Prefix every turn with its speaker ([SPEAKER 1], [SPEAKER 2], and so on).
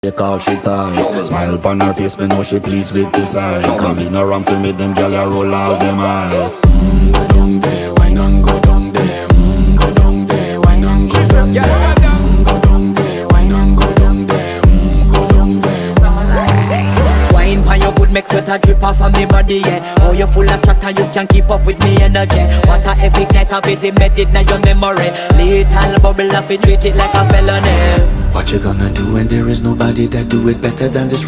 [SPEAKER 1] They call she ties. Smile upon her face, me know she pleased with this eyes. Come in around to me, them gyal a roll out them eyes. Go down there, why not go down there? Go down there, why not go down there? Go down there, why not go down there? Go down there.
[SPEAKER 2] Wine for your good, make sweat a drip off of me body, yeah. Oh, you full of chatter, you can keep up with me energy. What a epic night of it, embedded in your memory. Little bubble up, it treat it like a felony.
[SPEAKER 1] What you gonna do when there is nobody that do it better than this?